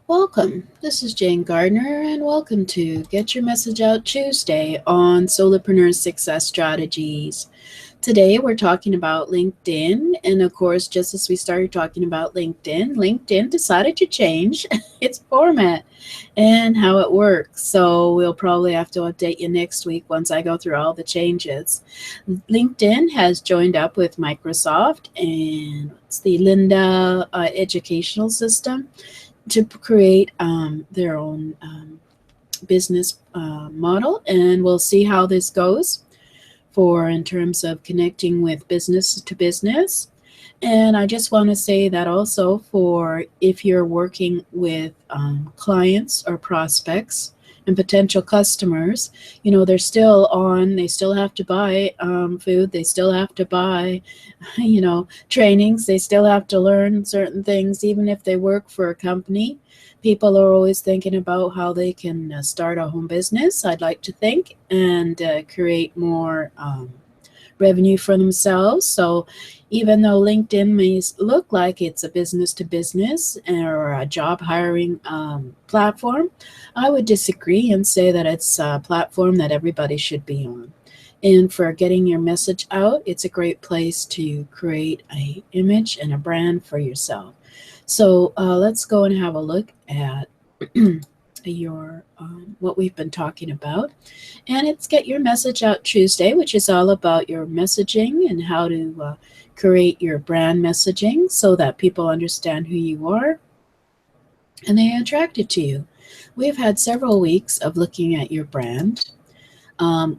Welcome. This is Jane Gardner, and welcome to Get Your Message Out Tuesday on Solopreneur Success Strategies. Today, we're talking about LinkedIn, and of course, just as we started talking about LinkedIn decided to change its format and how it works. So, we'll probably have to update you next week once I go through all the changes. LinkedIn has joined up with Microsoft and it's the Linda educational system to create their own business model, and we'll see how this goes for in terms of connecting with business to business. And I just want to say that also for if you're working with clients or prospects and potential customers, they're still on, they still have to buy food, they still have to buy, trainings, they still have to learn certain things, even if they work for a company. People are always thinking about how they can start a home business, I'd like to think, and create more revenue for themselves. So even though LinkedIn may look like it's a business to business or a job hiring platform, I would disagree and say that it's a platform that everybody should be on. And for getting your message out, it's a great place to create a image and a brand for yourself. So let's go and have a look at your what we've been talking about. And it's Get Your Message Out Tuesday, which is all about your messaging and how to create your brand messaging so that people understand who you are and they are attracted to you. We've had several weeks of looking at your brand.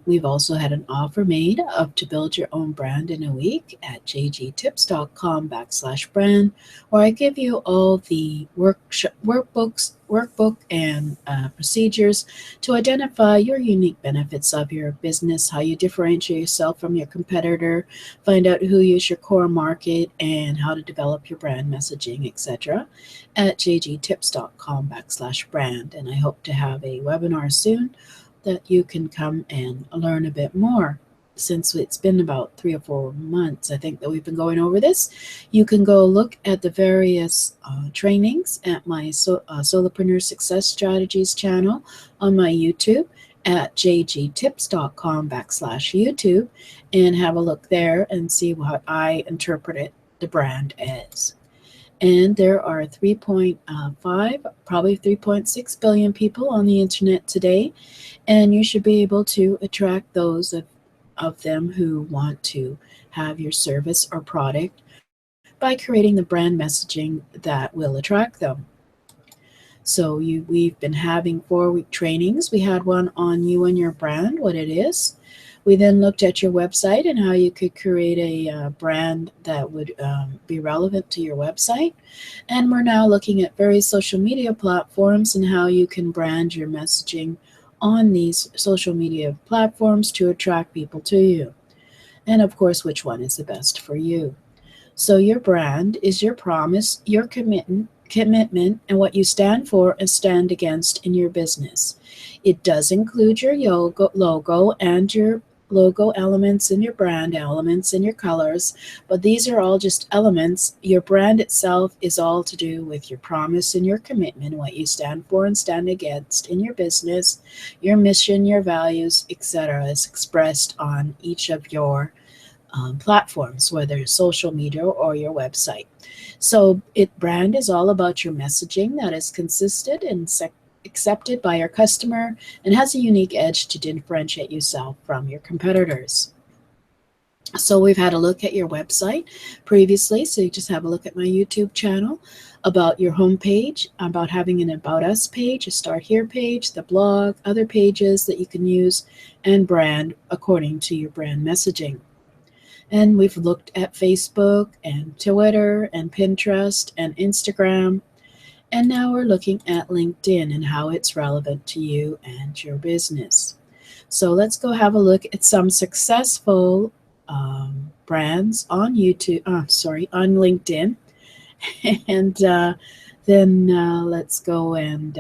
We've also had an offer made of to build your own brand in a week at jgtips.com/brand, where I give you all the workbook and procedures to identify your unique benefits of your business, how you differentiate yourself from your competitor, find out who is your core market, and how to develop your brand messaging, etc. at jgtips.com/brand. And I hope to have a webinar soon that you can come and learn a bit more. Since it's been about 3 or 4 months, I think, that we've been going over this, you can go look at the various trainings at my Solopreneur Success Strategies channel on my YouTube at jgtips.com/YouTube and have a look there and see what I interpreted the brand as. And there are 3.5, probably 3.6 billion people on the internet today, and you should be able to attract those of them who want to have your service or product by creating the brand messaging that will attract them. So we've been having 4-week trainings. We had one on you and your brand, what it is. We then looked at your website and how you could create a brand that would be relevant to your website. And we're now looking at various social media platforms and how you can brand your messaging on these social media platforms to attract people to you. And of course, which one is the best for you. So your brand is your promise, your commitment, and what you stand for and stand against in your business. It does include your logo and your logo elements and your brand elements and your colors, but these are all just elements. Your brand itself is all to do with your promise and your commitment, what you stand for and stand against in your business, your mission, your values, etc., is expressed on each of your platforms, whether it's social media or your website. So brand is all about your messaging that is consistent and accepted by your customer and has a unique edge to differentiate yourself from your competitors. So we've had a look at your website previously. So you just have a look at my YouTube channel about your homepage, about having an About Us page, a Start Here page, the blog, other pages that you can use and brand according to your brand messaging. And we've looked at Facebook and Twitter and Pinterest and Instagram. And now we're looking at LinkedIn and how it's relevant to you and your business. So let's go have a look at some successful brands on on LinkedIn. And then let's go and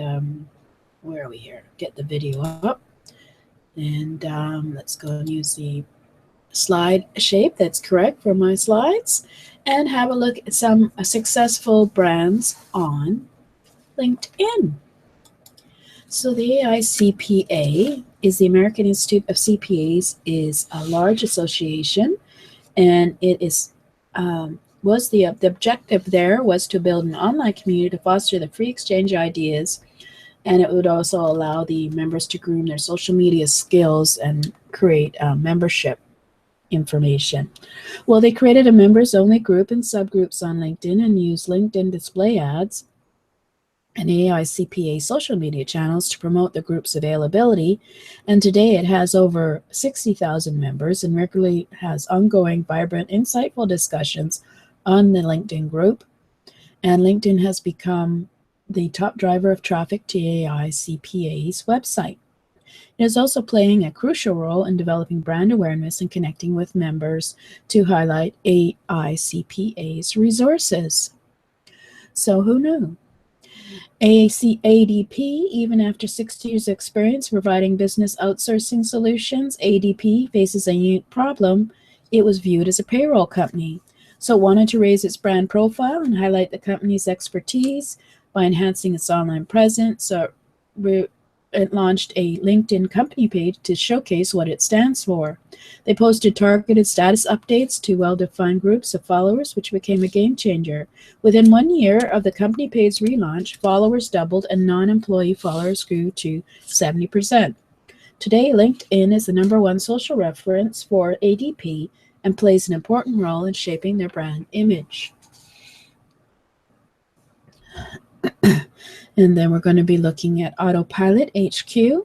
where are we here? Get the video up. And let's go and use the slide shape that's correct for my slides and have a look at some successful brands on LinkedIn. So the AICPA is the American Institute of CPAs, is a large association, and it is was the objective there was to build an online community to foster the free exchange of ideas, and it would also allow the members to groom their social media skills and create membership information. Well, they created a members-only group and subgroups on LinkedIn and used LinkedIn display ads and AICPA social media channels to promote the group's availability. And today it has over 60,000 members and regularly has ongoing, vibrant, insightful discussions on the LinkedIn group. And LinkedIn has become the top driver of traffic to AICPA's website. It is also playing a crucial role in developing brand awareness and connecting with members to highlight AICPA's resources. So who knew? ADP, even after 6 years of experience providing business outsourcing solutions, ADP faces a unique problem. It was viewed as a payroll company, so it wanted to raise its brand profile and highlight the company's expertise by enhancing its online presence. So it launched a LinkedIn company page to showcase what it stands for. They posted targeted status updates to well-defined groups of followers, which became a game changer. Within 1 year of the company page relaunch, followers doubled and non-employee followers grew to 70%. Today, LinkedIn is the #1 social reference for ADP and plays an important role in shaping their brand image. And then we're going to be looking at Autopilot HQ,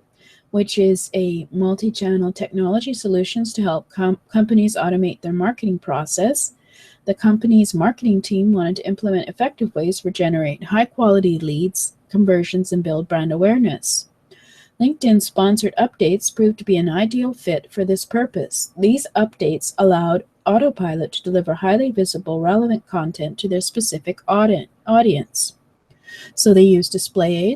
which is a multi-channel technology solutions to help companies automate their marketing process. The company's marketing team wanted to implement effective ways to generate high-quality leads, conversions, and build brand awareness. LinkedIn sponsored updates proved to be an ideal fit for this purpose. These updates allowed Autopilot to deliver highly visible, relevant content to their specific audience. So they use display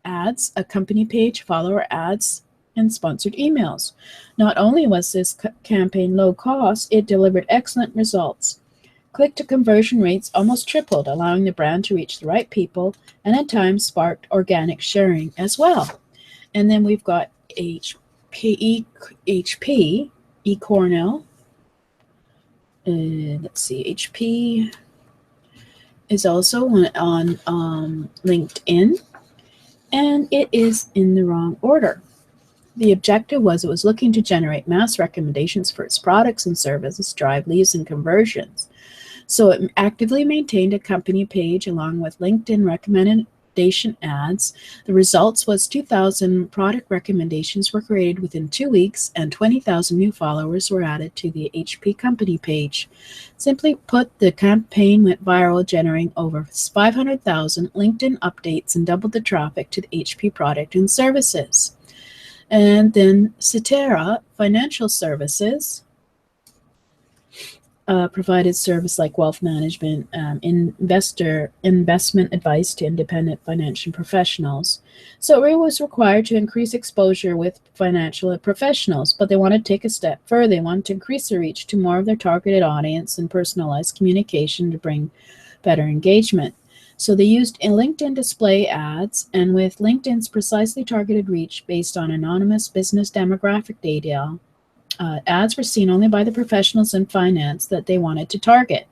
ads, a company page, follower ads, and sponsored emails. Not only was this campaign low cost, it delivered excellent results. Click-to-conversion rates almost tripled, allowing the brand to reach the right people, and at times sparked organic sharing as well. And then we've got HP, eCornell. Let's see, HP is also on LinkedIn, and it is in the wrong order. The objective was it was looking to generate mass recommendations for its products and services, drive leads and conversions. So it actively maintained a company page along with LinkedIn recommendation ads. The results was 2,000 product recommendations were created within 2 weeks, and 20,000 new followers were added to the HP company page. Simply put, the campaign went viral, generating over 500,000 LinkedIn updates and doubled the traffic to the HP product and services. And then Cetera Financial Services provided service like wealth management, investment advice to independent financial professionals. So it was required to increase exposure with financial professionals, but they wanted to take a step further. They wanted to increase their reach to more of their targeted audience and personalized communication to bring better engagement. So they used LinkedIn display ads, and with LinkedIn's precisely targeted reach based on anonymous business demographic data, ads were seen only by the professionals in finance that they wanted to target.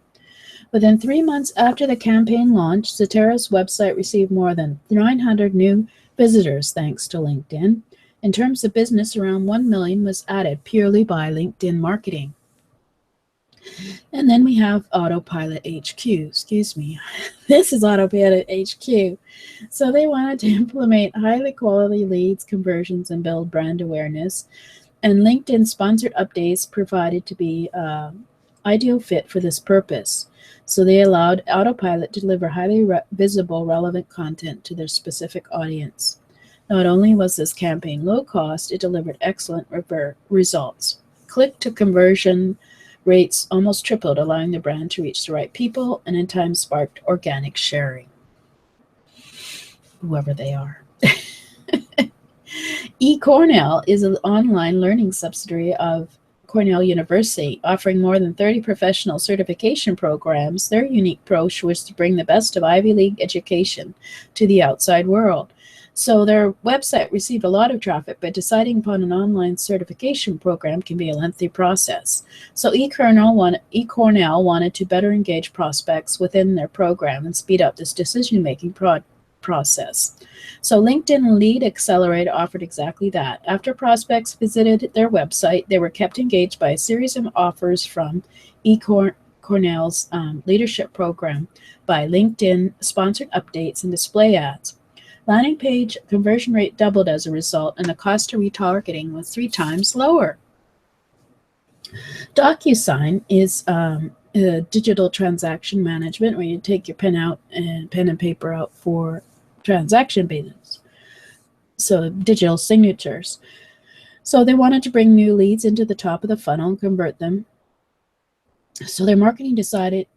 Within 3 months after the campaign launched, Cetera's website received more than 900 new visitors thanks to LinkedIn. In terms of business, around 1 million was added purely by LinkedIn marketing. And then we have Autopilot HQ. Excuse me. This is Autopilot HQ. So they wanted to implement highly quality leads, conversions, and build brand awareness. And LinkedIn sponsored updates provided to be ideal fit for this purpose. So they allowed Autopilot to deliver highly visible, relevant content to their specific audience. Not only was this campaign low cost, it delivered excellent results. Click-to-conversion rates almost tripled, allowing the brand to reach the right people, and in time sparked organic sharing. Whoever they are. eCornell is an online learning subsidiary of Cornell University, offering more than 30 professional certification programs. Their unique approach was to bring the best of Ivy League education to the outside world. So their website received a lot of traffic, but deciding upon an online certification program can be a lengthy process. So eCornell wanted to better engage prospects within their program and speed up this decision-making process. So LinkedIn Lead Accelerator offered exactly that. After prospects visited their website, they were kept engaged by a series of offers from eCornell's leadership program by LinkedIn, sponsored updates, and display ads. Landing page conversion rate doubled as a result, and the cost of retargeting was 3 times lower. DocuSign is digital transaction management, where you take your pen and paper out for transaction business. So digital signatures. So they wanted to bring new leads into the top of the funnel and convert them. So their marketing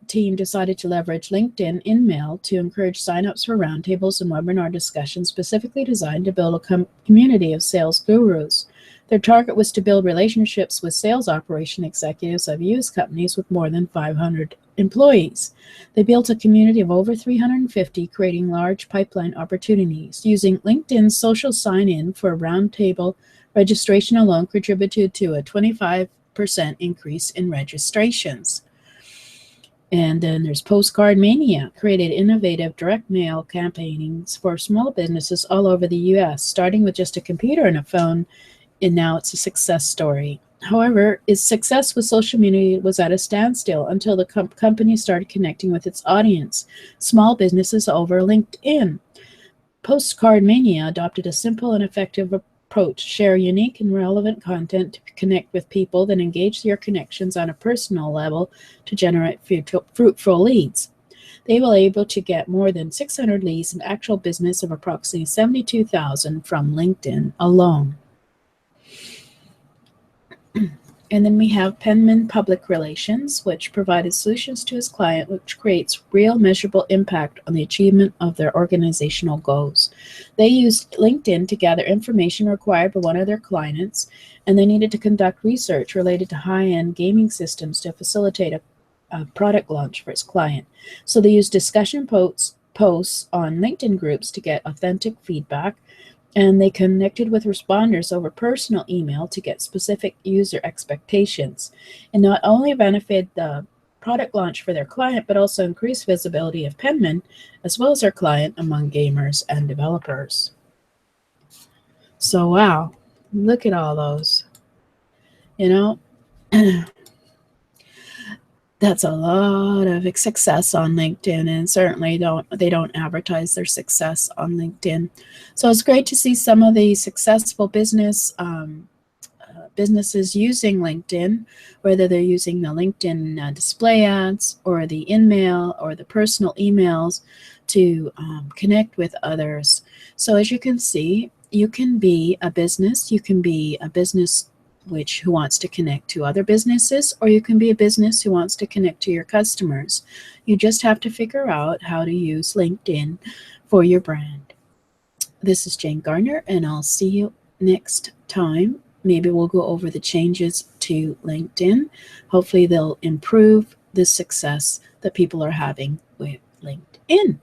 team decided to leverage LinkedIn InMail to encourage signups for roundtables and webinar discussions specifically designed to build a community of sales gurus. Their target was to build relationships with sales operation executives of U.S. companies with more than 500 employees. They built a community of over 350, creating large pipeline opportunities. Using LinkedIn's social sign-in for a roundtable registration alone contributed to a 25% increase in registrations. And then there's Postcard Mania, created innovative direct mail campaigns for small businesses all over the U.S., starting with just a computer and a phone, and now it's a success story. However, its success with social media was at a standstill until the company started connecting with its audience, small businesses over LinkedIn. Postcard Mania adopted a simple and effective approach: share unique and relevant content to connect with people, then engage your connections on a personal level to generate fruitful leads. They were able to get more than 600 leads and actual business of approximately 72,000 from LinkedIn alone. And then we have Penman Public Relations, which provided solutions to his client, which creates real measurable impact on the achievement of their organizational goals. They used LinkedIn to gather information required by one of their clients, and they needed to conduct research related to high-end gaming systems to facilitate a product launch for his client. So they used discussion posts on LinkedIn groups to get authentic feedback, and they connected with responders over personal email to get specific user expectations, and not only benefited the product launch for their client, but also increased visibility of Penman as well as their client among gamers and developers. So wow, look at all those. You know, that's a lot of success on LinkedIn, and certainly they don't advertise their success on LinkedIn. So it's great to see some of the successful businesses using LinkedIn, whether they're using the LinkedIn display ads or the InMail or the personal emails to connect with others. So as you can see, you can be a business. You can be a business who wants to connect to other businesses, or you can be a business who wants to connect to your customers. You just have to figure out how to use LinkedIn for your brand. This is Jane Gardner, and I'll see you next time. Maybe we'll go over the changes to LinkedIn. Hopefully they'll improve the success that people are having with LinkedIn.